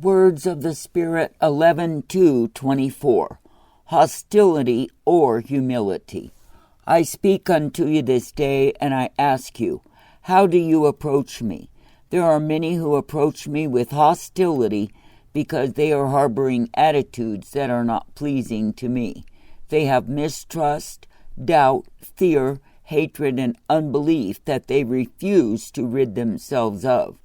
Words of the Spirit 11:2-24. Hostility or humility. I speak unto you this day, and I ask you, how do you approach me? There are many who approach me with hostility because they are harboring attitudes that are not pleasing to me. They have mistrust, doubt, fear, hatred, and unbelief that they refuse to rid themselves of.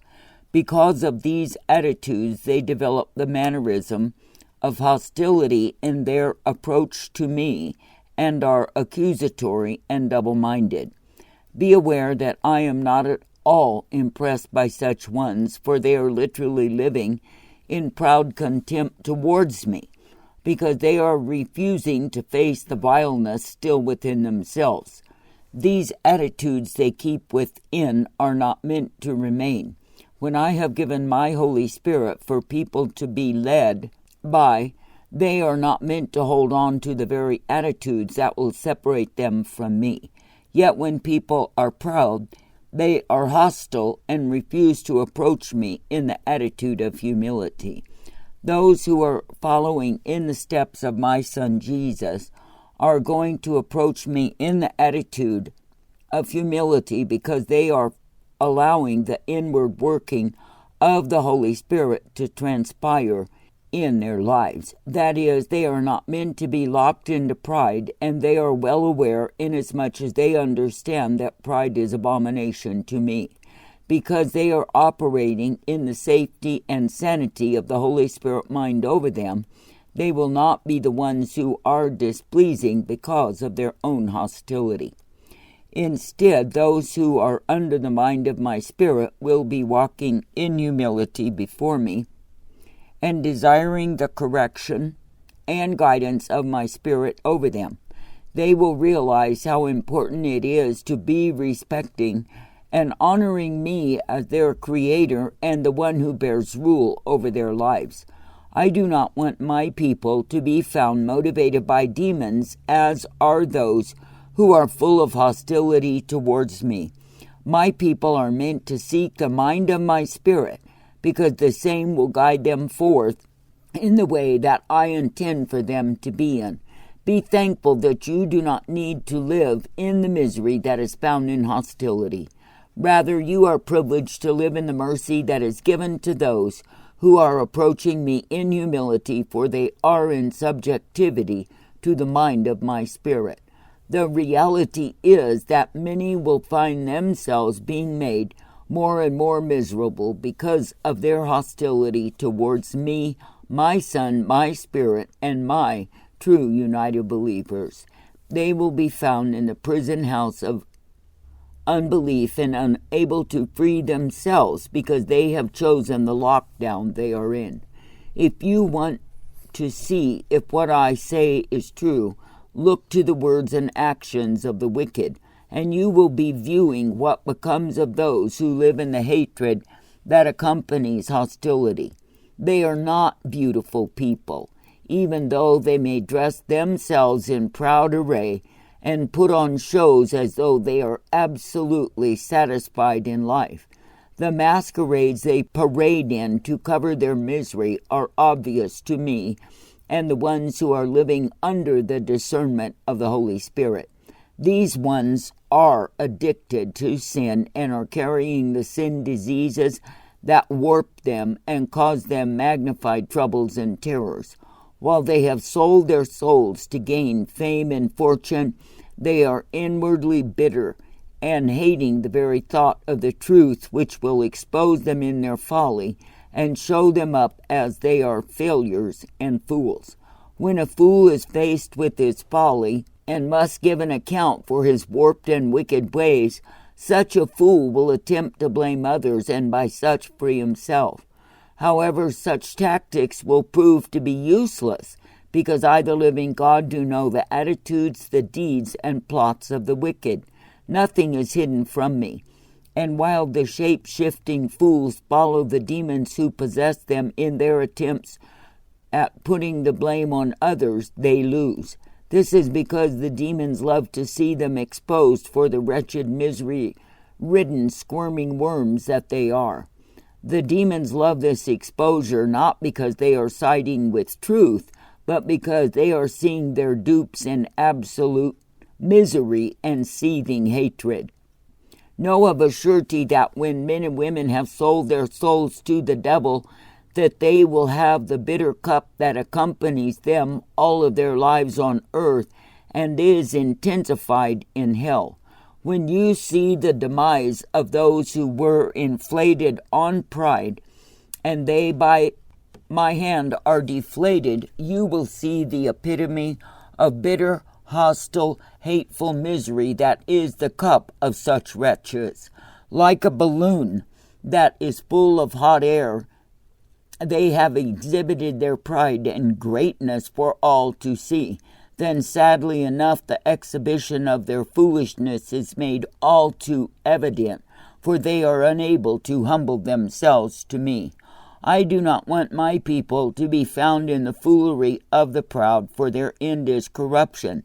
Because of these attitudes, they develop the mannerism of hostility in their approach to me and are accusatory and double-minded. Be aware that I am not at all impressed by such ones, for they are literally living in proud contempt towards me, because they are refusing to face the vileness still within themselves. These attitudes they keep within are not meant to remain. When I have given my Holy Spirit for people to be led by, they are not meant to hold on to the very attitudes that will separate them from me. Yet when people are proud, they are hostile and refuse to approach me in the attitude of humility. Those who are following in the steps of my Son Jesus are going to approach me in the attitude of humility because they are allowing the inward working of the Holy Spirit to transpire in their lives. That is, they are not meant to be locked into pride, and they are well aware, inasmuch as they understand that pride is abomination to me. Because they are operating in the safety and sanity of the Holy Spirit mind over them, they will not be the ones who are displeasing because of their own hostility. Instead, those who are under the mind of my Spirit will be walking in humility before me and desiring the correction and guidance of my Spirit over them. They will realize how important it is to be respecting and honoring me as their Creator and the one who bears rule over their lives. I do not want my people to be found motivated by demons, as are those who are full of hostility towards me. My people are meant to seek the mind of my Spirit, because the same will guide them forth in the way that I intend for them to be in. Be thankful that you do not need to live in the misery that is found in hostility. Rather, you are privileged to live in the mercy that is given to those who are approaching me in humility, for they are in subjectivity to the mind of my Spirit. The reality is that many will find themselves being made more and more miserable because of their hostility towards me, my Son, my Spirit, and my true united believers. They will be found in the prison house of unbelief and unable to free themselves because they have chosen the lockdown they are in. If you want to see if what I say is true, look to the words and actions of the wicked, and you will be viewing what becomes of those who live in the hatred that accompanies hostility. They are not beautiful people, even though they may dress themselves in proud array and put on shows as though they are absolutely satisfied in life. The masquerades they parade in to cover their misery are obvious to me and the ones who are living under the discernment of the Holy Spirit. These ones are addicted to sin and are carrying the sin diseases that warp them and cause them magnified troubles and terrors. While they have sold their souls to gain fame and fortune, they are inwardly bitter and hating the very thought of the truth, which will expose them in their folly and show them up as they are failures and fools. When a fool is faced with his folly and must give an account for his warped and wicked ways, such a fool will attempt to blame others and by such free himself. However, such tactics will prove to be useless, because I, the living God, do know the attitudes, the deeds, and plots of the wicked. Nothing is hidden from me. And while the shape-shifting fools follow the demons who possess them in their attempts at putting the blame on others, they lose. This is because the demons love to see them exposed for the wretched, misery-ridden, squirming worms that they are. The demons love this exposure not because they are siding with truth, but because they are seeing their dupes in absolute misery and seething hatred. Know of a surety that when men and women have sold their souls to the devil, that they will have the bitter cup that accompanies them all of their lives on earth and is intensified in hell. When you see the demise of those who were inflated on pride, and they by my hand are deflated, you will see the epitome of bitter, hostile, hateful misery that is the cup of such wretches. Like a balloon that is full of hot air, they have exhibited their pride and greatness for all to see. Then, sadly enough, the exhibition of their foolishness is made all too evident, for they are unable to humble themselves to me. I do not want my people to be found in the foolery of the proud, for their end is corruption,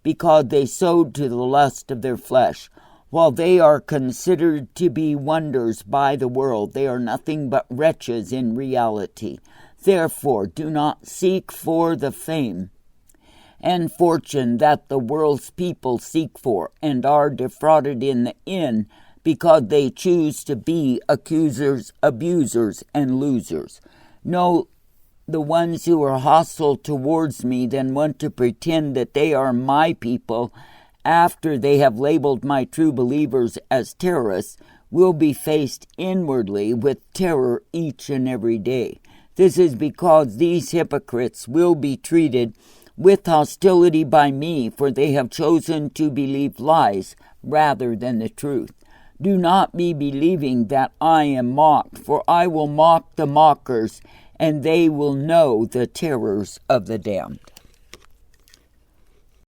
because they sowed to the lust of their flesh. While they are considered to be wonders by the world, they are nothing but wretches in reality. Therefore, do not seek for the fame and fortune that the world's people seek for, and are defrauded in the end, because they choose to be accusers, abusers, and losers. No, the ones who are hostile towards me then want to pretend that they are my people after they have labeled my true believers as terrorists, will be faced inwardly with terror each and every day. This is because these hypocrites will be treated with hostility by me, for they have chosen to believe lies rather than the truth. Do not be believing that I am mocked, for I will mock the mockers, and they will know the terrors of the damned.